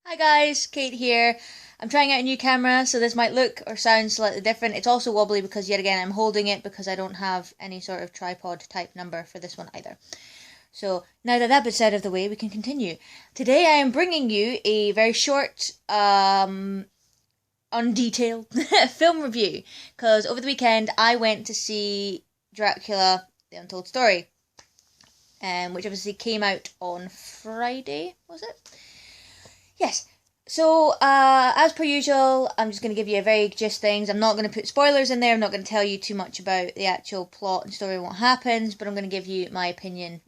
Hi guys, Kate here. I'm trying out a new camera, so this might look or sound slightly different. It's also wobbly because yet again I'm holding it because I don't have any sort of tripod type number for this one either. So now that bit's out of the way, we can continue. Today I am bringing you a very short, undetailed film review because over the weekend I went to see Dracula: The Untold Story, which obviously came out on Friday, was it? Yes. So, as per usual, I'm just going to give you a very gist things. I'm not going to put spoilers in there. I'm not going to tell you too much about the actual plot and story and what happens, but I'm going to give you my opinion.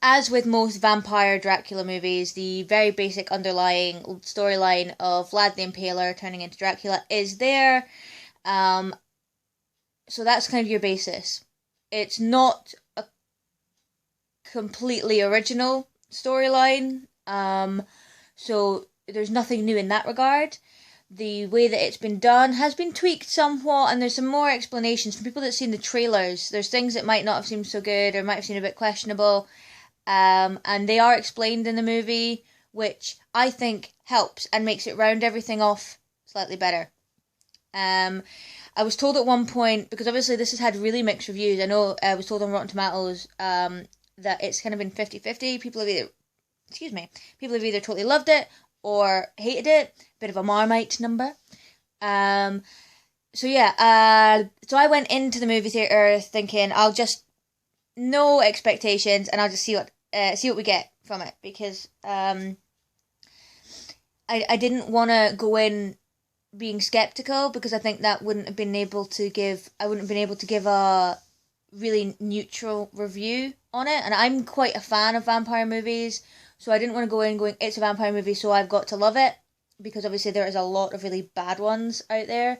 As with most vampire Dracula movies, the very basic underlying storyline of Vlad the Impaler turning into Dracula is there. So that's kind of your basis. It's not a completely original storyline. So there's nothing new in that regard. The way that it's been done has been tweaked somewhat, and there's some more explanations for people that have seen the trailers. There's things that might not have seemed so good or might have seemed a bit questionable, and they are explained in the movie, which I think helps and makes it round everything off slightly better. I was told at one point, because obviously this has had really mixed reviews. I know I was told on Rotten Tomatoes that it's kind of been 50-50. People have either totally loved it or hated it. Bit of a Marmite number. So I went into the movie theater thinking I'll just no expectations and I'll just see what we get from it, because I didn't want to go in being skeptical, because I think that wouldn't have been able to give a really neutral review on it, and I'm quite a fan of vampire movies. So I didn't want to go in going, it's a vampire movie, so I've got to love it, because obviously there is a lot of really bad ones out there.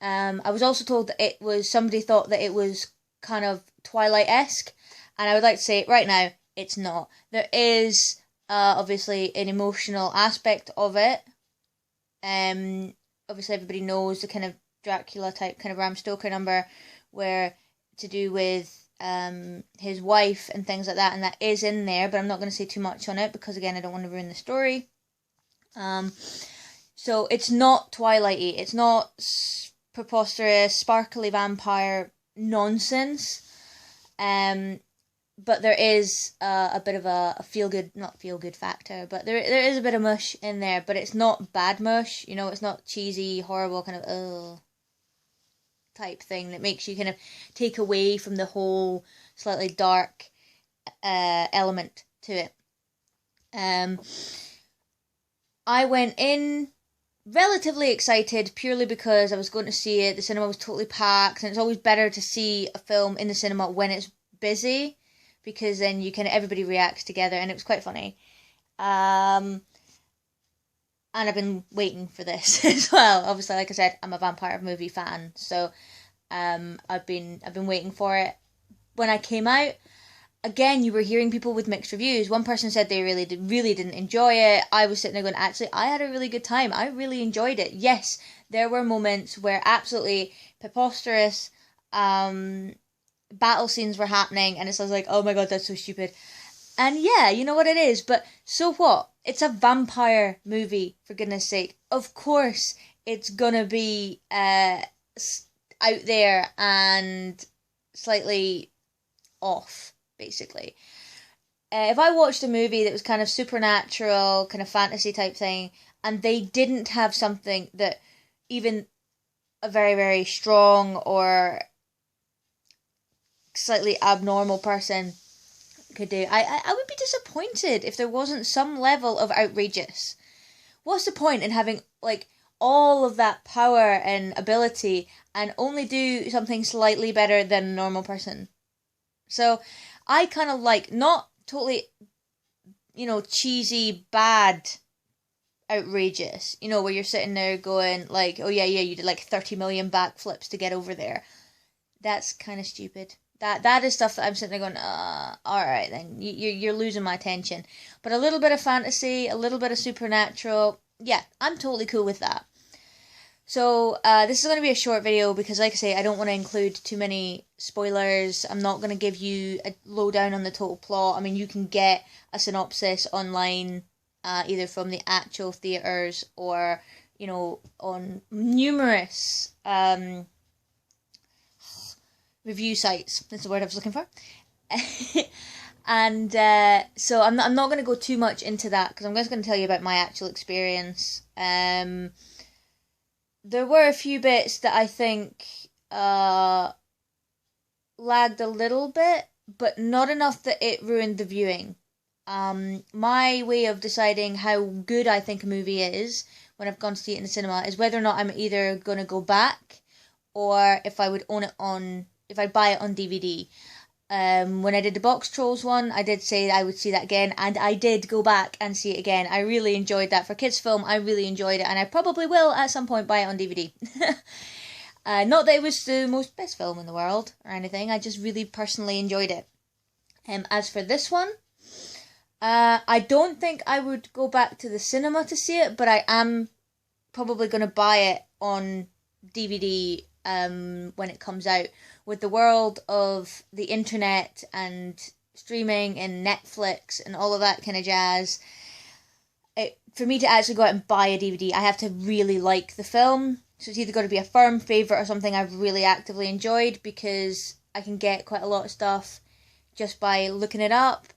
I was also told that somebody thought that it was kind of Twilight-esque, and I would like to say right now, it's not. There is obviously an emotional aspect of it. Obviously everybody knows the kind of Dracula type, kind of Bram Stoker number, where to do with his wife and things like that, and that is in there, but I'm not going to say too much on it because again I don't want to ruin the story. So it's not Twilighty, it's not preposterous sparkly vampire nonsense, but there is a bit of a not feel good factor, but there is a bit of mush in there, but it's not bad mush, it's not cheesy horrible kind of type thing that makes you kind of take away from the whole slightly dark element to it. I went in relatively excited purely because I was going to see it. The cinema was totally packed, and it's always better to see a film in the cinema when it's busy, because then everybody reacts together, and it was quite funny. And I've been waiting for this as well. Obviously, like I said, I'm a vampire movie fan, so I've been waiting for it. When I came out, again, you were hearing people with mixed reviews. One person said they really didn't enjoy it. I was sitting there going, actually, I had a really good time. I really enjoyed it. Yes, there were moments where absolutely preposterous battle scenes were happening, and it was like, oh my god, that's so stupid. And yeah, you know what it is, but so what? It's a vampire movie, for goodness sake. Of course, it's gonna be out there and slightly off, basically. If I watched a movie that was kind of supernatural, kind of fantasy type thing, and they didn't have something that even a very, very strong or slightly abnormal person could do, I would be disappointed if there wasn't some level of outrageous. What's the point in having like all of that power and ability and only do something slightly better than a normal person? So I kind of like, not totally, cheesy, bad, outrageous, where you're sitting there going like, oh yeah, you did like 30 million backflips to get over there. That's kind of stupid. That is stuff that I'm sitting there going, alright then, you're losing my attention. But a little bit of fantasy, a little bit of supernatural, yeah, I'm totally cool with that. So, this is going to be a short video because, like I say, I don't want to include too many spoilers. I'm not going to give you a lowdown on the total plot. I mean, you can get a synopsis online either from the actual theatres or, you know, on numerous review sites. That's the word I was looking for. And so I'm not going to go too much into that, because I'm just going to tell you about my actual experience. There were a few bits that I think lagged a little bit, but not enough that it ruined the viewing. My way of deciding how good I think a movie is when I've gone to see it in the cinema is whether or not I'm either going to go back, or if I would own it if I buy it on DVD. When I did the Box Trolls one, I did say I would see that again, and I did go back and see it again. I really enjoyed that. For kids' film, I really enjoyed it, and I probably will at some point buy it on DVD. Not that it was the best film in the world or anything, I just really personally enjoyed it. As for this one, I don't think I would go back to the cinema to see it, but I am probably going to buy it on DVD when it comes out. With the world of the internet and streaming and Netflix and all of that kind of jazz, for me to actually go out and buy a DVD, I have to really like the film. So it's either got to be a firm favourite or something I've really actively enjoyed, because I can get quite a lot of stuff just by looking it up.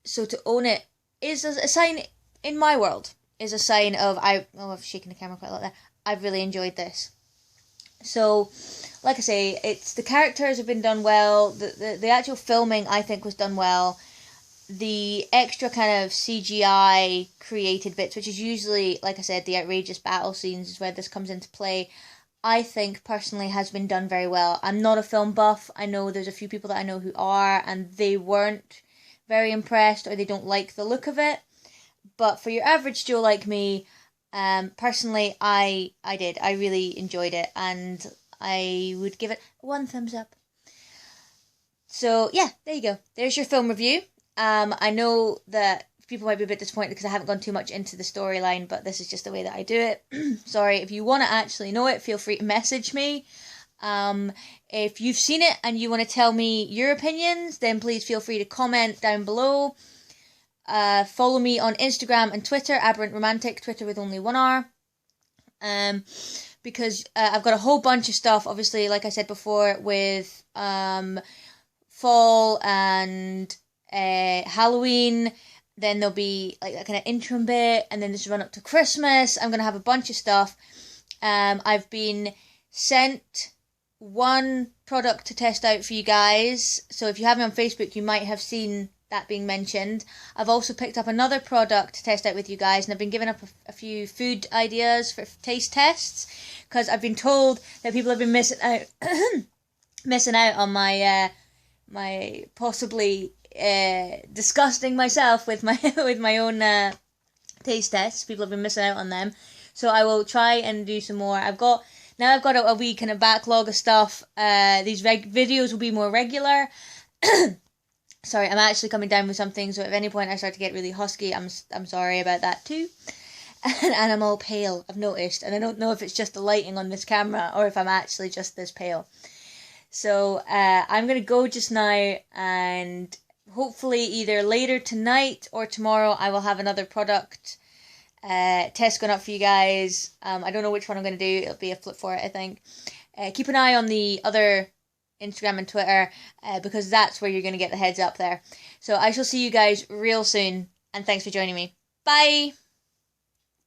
So to own it is a sign, in my world, is a sign of, I've shaken the camera quite a lot there, I've really enjoyed this. So, like I say, the characters have been done well, the actual filming I think was done well, the extra kind of CGI created bits, which is usually, like I said, the outrageous battle scenes is where this comes into play, I think personally has been done very well. I'm not a film buff. I know there's a few people that I know who are, and they weren't very impressed, or they don't like the look of it. But for your average Joe like me, personally, I did. I really enjoyed it, and I would give it 1 thumbs up. So yeah, there you go. There's your film review. I know that people might be a bit disappointed because I haven't gone too much into the storyline, but this is just the way that I do it. Sorry, if you want to actually know it, feel free to message me. If you've seen it and you want to tell me your opinions, then please feel free to comment down below. Follow me on Instagram and Twitter, AberrantRomantic, Twitter with only 1 R. Because I've got a whole bunch of stuff, obviously, like I said before, with fall and Halloween. Then there'll be like a kind of interim bit, and then this run up to Christmas. I'm going to have a bunch of stuff. I've been sent 1 product to test out for you guys. So if you have me on Facebook, you might have seen that being mentioned. I've also picked up another product to test out with you guys, and I've been giving up a few food ideas for taste tests, because I've been told that people have been missing out missing out on my possibly disgusting myself with my with my own taste tests. People have been missing out on them, so I will try and do some more. I've got a wee kind of backlog of stuff. These videos will be more regular. Sorry, I'm actually coming down with something, so if at any point I start to get really husky, I'm sorry about that too. And I'm all pale, I've noticed, and I don't know if it's just the lighting on this camera or if I'm actually just this pale. So I'm going to go just now, and hopefully either later tonight or tomorrow I will have another product test going up for you guys. I don't know which one I'm going to do. It'll be a flip for it, I think. Keep an eye on the other Instagram and Twitter, because that's where you're going to get the heads up there. So I shall see you guys real soon, and thanks for joining me. Bye!